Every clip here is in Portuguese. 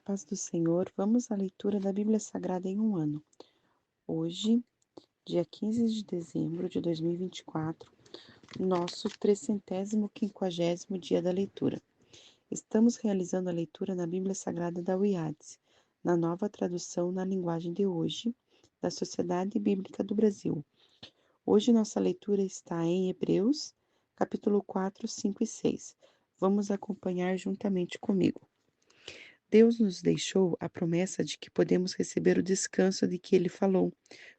paz do Senhor, vamos à leitura da Bíblia Sagrada em um ano. Hoje, dia 15 de dezembro de 2024, nosso 350º dia da leitura. Estamos realizando a leitura na Bíblia Sagrada da UIADS, na nova tradução na linguagem de hoje, da Sociedade Bíblica do Brasil. Hoje nossa leitura está em Hebreus, capítulo 4, 5 e 6. Vamos acompanhar juntamente comigo. Deus nos deixou a promessa de que podemos receber o descanso de que Ele falou.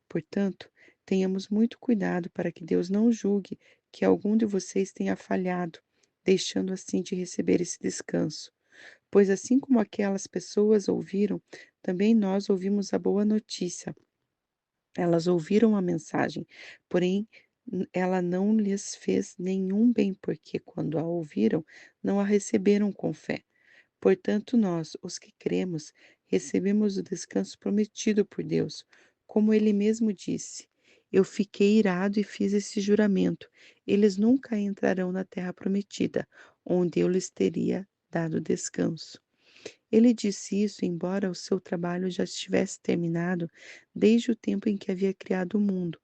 Portanto, tenhamos muito cuidado para que Deus não julgue que algum de vocês tenha falhado, deixando assim de receber esse descanso. Pois assim como aquelas pessoas ouviram, também nós ouvimos a boa notícia. Elas ouviram a mensagem, porém ela não lhes fez nenhum bem, porque quando a ouviram, não a receberam com fé. Portanto, nós, os que cremos, recebemos o descanso prometido por Deus, como ele mesmo disse: Eu fiquei irado e fiz esse juramento. Eles nunca entrarão na terra prometida, onde eu lhes teria dado descanso. Ele disse isso embora o seu trabalho já estivesse terminado desde o tempo em que havia criado o mundo,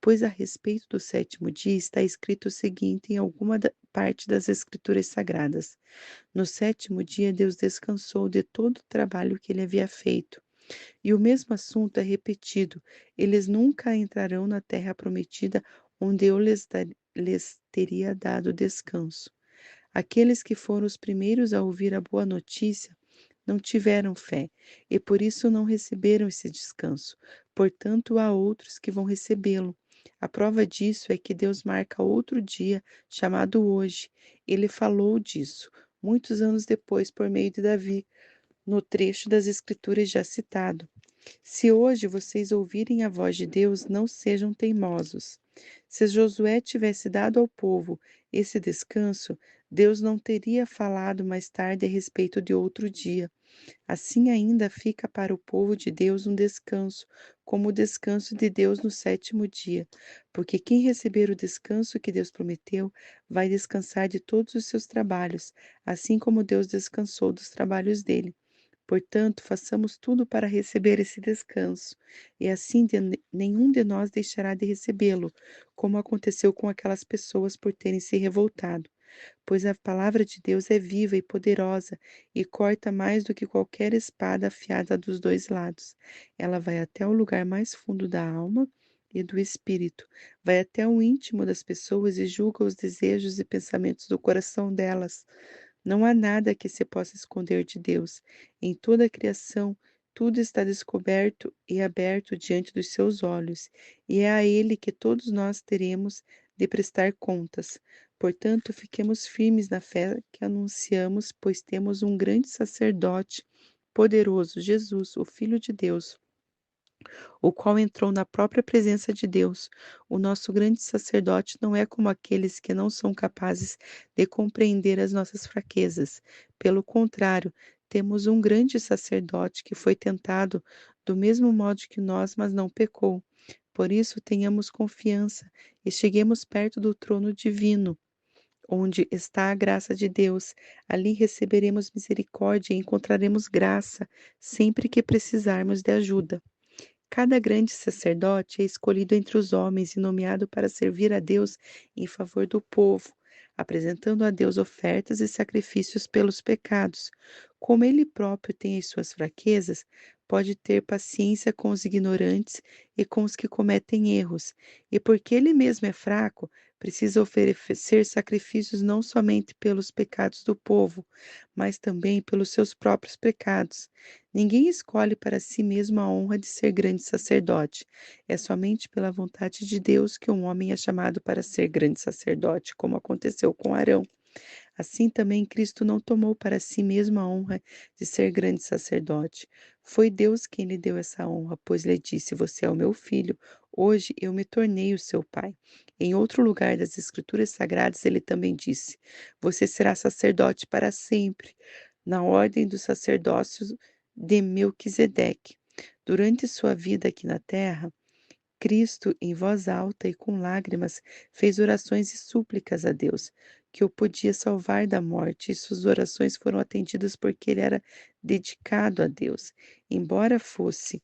pois a respeito do sétimo dia está escrito o seguinte em alguma parte das Escrituras Sagradas: No sétimo dia, Deus descansou de todo o trabalho que ele havia feito. E o mesmo assunto é repetido: eles nunca entrarão na terra prometida, onde eu lhes teria dado descanso. Aqueles que foram os primeiros a ouvir a boa notícia não tiveram fé e por isso não receberam esse descanso. Portanto, há outros que vão recebê-lo. A prova disso é que Deus marca outro dia, chamado hoje. Ele falou disso muitos anos depois por meio de Davi, no trecho das Escrituras já citado. Se hoje vocês ouvirem a voz de Deus, não sejam teimosos. Se Josué tivesse dado ao povo esse descanso, Deus não teria falado mais tarde a respeito de outro dia. Assim ainda fica para o povo de Deus um descanso, como o descanso de Deus no sétimo dia. Porque quem receber o descanso que Deus prometeu, vai descansar de todos os seus trabalhos, assim como Deus descansou dos trabalhos dele. Portanto, façamos tudo para receber esse descanso, e assim nenhum de nós deixará de recebê-lo, como aconteceu com aquelas pessoas por terem se revoltado. Pois a palavra de Deus é viva e poderosa e corta mais do que qualquer espada afiada dos dois lados. Ela vai até o lugar mais fundo da alma e do espírito, vai até o íntimo das pessoas e julga os desejos e pensamentos do coração delas. Não há nada que se possa esconder de Deus. Em toda a criação, tudo está descoberto e aberto diante dos seus olhos, e é a Ele que todos nós teremos de prestar contas. Portanto, fiquemos firmes na fé que anunciamos, pois temos um grande sacerdote poderoso, Jesus, o Filho de Deus, o qual entrou na própria presença de Deus. O nosso grande sacerdote não é como aqueles que não são capazes de compreender as nossas fraquezas. Pelo contrário, temos um grande sacerdote que foi tentado do mesmo modo que nós, mas não pecou. Por isso, tenhamos confiança e cheguemos perto do trono divino, onde está a graça de Deus. Ali receberemos misericórdia e encontraremos graça sempre que precisarmos de ajuda. Cada grande sacerdote é escolhido entre os homens e nomeado para servir a Deus em favor do povo, apresentando a Deus ofertas e sacrifícios pelos pecados. Como ele próprio tem as suas fraquezas, pode ter paciência com os ignorantes e com os que cometem erros. E porque ele mesmo é fraco, precisa oferecer sacrifícios não somente pelos pecados do povo, mas também pelos seus próprios pecados. Ninguém escolhe para si mesmo a honra de ser grande sacerdote. É somente pela vontade de Deus que um homem é chamado para ser grande sacerdote, como aconteceu com Arão. Assim também Cristo não tomou para si mesmo a honra de ser grande sacerdote. Foi Deus quem lhe deu essa honra, pois lhe disse: Você é o meu filho, hoje eu me tornei o seu pai. Em outro lugar das Escrituras Sagradas, ele também disse: Você será sacerdote para sempre, na ordem do sacerdócio de Melquisedeque. Durante sua vida aqui na terra, Cristo, em voz alta e com lágrimas, fez orações e súplicas a Deus. que o podia salvar da morte, e suas orações foram atendidas porque ele era dedicado a Deus. Embora fosse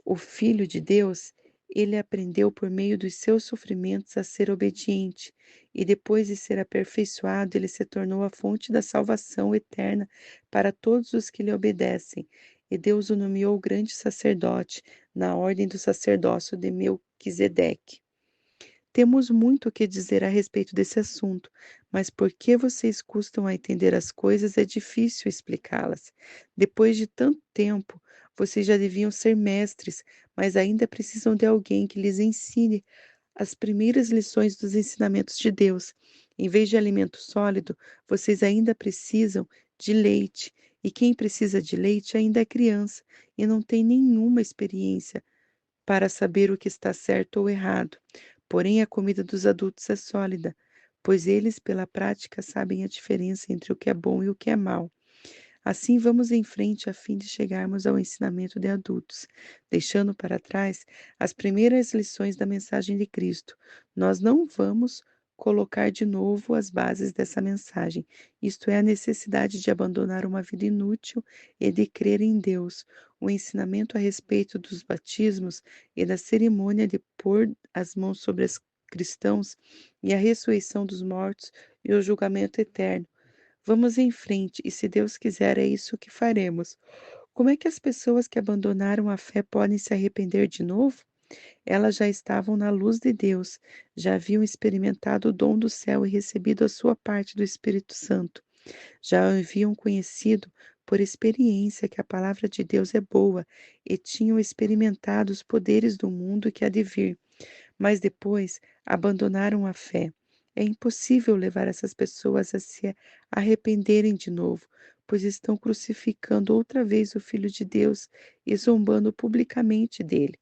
o Filho de Deus, ele aprendeu por meio dos seus sofrimentos a ser obediente, e depois de ser aperfeiçoado, ele se tornou a fonte da salvação eterna para todos os que lhe obedecem. E Deus o nomeou grande sacerdote na ordem do sacerdócio de Melquisedeque. Temos muito o que dizer a respeito desse assunto, mas porque vocês custam a entender as coisas, é difícil explicá-las. Depois de tanto tempo, vocês já deviam ser mestres, mas ainda precisam de alguém que lhes ensine as primeiras lições dos ensinamentos de Deus. Em vez de alimento sólido, vocês ainda precisam de leite. E quem precisa de leite ainda é criança e não tem nenhuma experiência para saber o que está certo ou errado. Porém, a comida dos adultos é sólida, pois eles, pela prática, sabem a diferença entre o que é bom e o que é mal. Assim, vamos em frente a fim de chegarmos ao ensinamento de adultos, deixando para trás as primeiras lições da mensagem de Cristo. Nós não vamos colocar de novo as bases dessa mensagem, isto é, a necessidade de abandonar uma vida inútil e de crer em Deus. O ensinamento a respeito dos batismos e da cerimônia de pôr as mãos sobre os cristãos e a ressurreição dos mortos e o julgamento eterno. Vamos em frente e, se Deus quiser, é isso que faremos. Como é que as pessoas que abandonaram a fé podem se arrepender de novo? Elas já estavam na luz de Deus, já haviam experimentado o dom do céu e recebido a sua parte do Espírito Santo. Já haviam conhecido por experiência que a palavra de Deus é boa e tinham experimentado os poderes do mundo que há de vir, mas depois abandonaram a fé. É impossível levar essas pessoas a se arrependerem de novo, pois estão crucificando outra vez o Filho de Deus e zombando publicamente dele.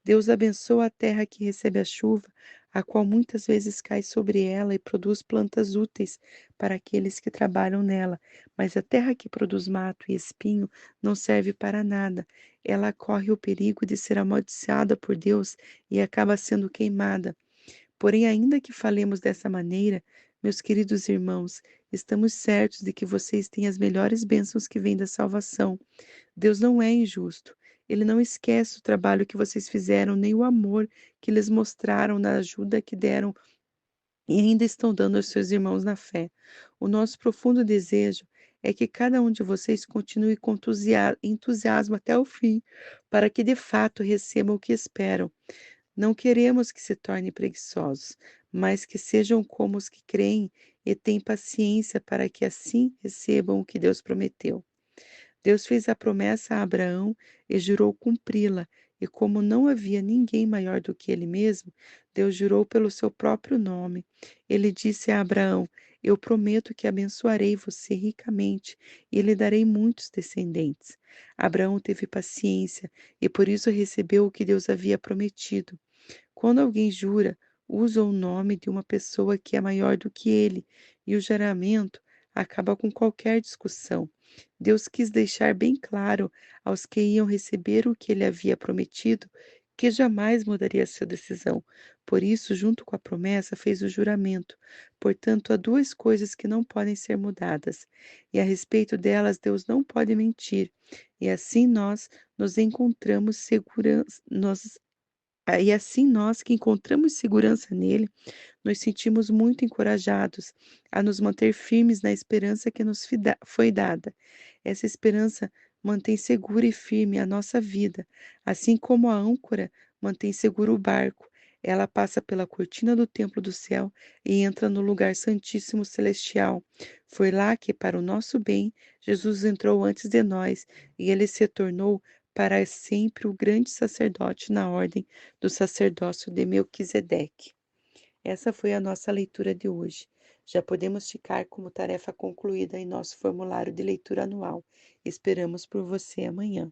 Deus abençoa a terra que recebe a chuva, a qual muitas vezes cai sobre ela e produz plantas úteis para aqueles que trabalham nela. Mas a terra que produz mato e espinho não serve para nada. Ela corre o perigo de ser amaldiçoada por Deus e acaba sendo queimada. Porém, ainda que falemos dessa maneira, meus queridos irmãos, estamos certos de que vocês têm as melhores bênçãos que vêm da salvação. Deus não é injusto. Ele não esquece o trabalho que vocês fizeram, nem o amor que eles mostraram na ajuda que deram e ainda estão dando aos seus irmãos na fé. O nosso profundo desejo é que cada um de vocês continue com entusiasmo até o fim, para que de fato recebam o que esperam. Não queremos que se tornem preguiçosos, mas que sejam como os que creem e têm paciência para que assim recebam o que Deus prometeu. Deus fez a promessa a Abraão e jurou cumpri-la, e como não havia ninguém maior do que ele mesmo, Deus jurou pelo seu próprio nome. Ele disse a Abraão: Eu prometo que abençoarei você ricamente e lhe darei muitos descendentes. Abraão teve paciência e por isso recebeu o que Deus havia prometido. Quando alguém jura, usa o nome de uma pessoa que é maior do que ele, e o juramento acaba com qualquer discussão. Deus quis deixar bem claro aos que iam receber o que ele havia prometido que jamais mudaria sua decisão. Por isso, junto com a promessa, fez o juramento. Portanto, há duas coisas que não podem ser mudadas, e a respeito delas Deus não pode mentir. E assim nós nos encontramos segurança, e assim nós que encontramos segurança nele, nos sentimos muito encorajados a nos manter firmes na esperança que nos foi dada. Essa esperança mantém segura e firme a nossa vida, assim como a âncora mantém seguro o barco. Ela passa pela cortina do templo do céu e entra no lugar santíssimo celestial. Foi lá que, para o nosso bem, Jesus entrou antes de nós e ele se tornou para sempre o grande sacerdote na ordem do sacerdócio de Melquisedeque. Essa foi a nossa leitura de hoje. Já podemos ficar como tarefa concluída em nosso formulário de leitura anual. Esperamos por você amanhã.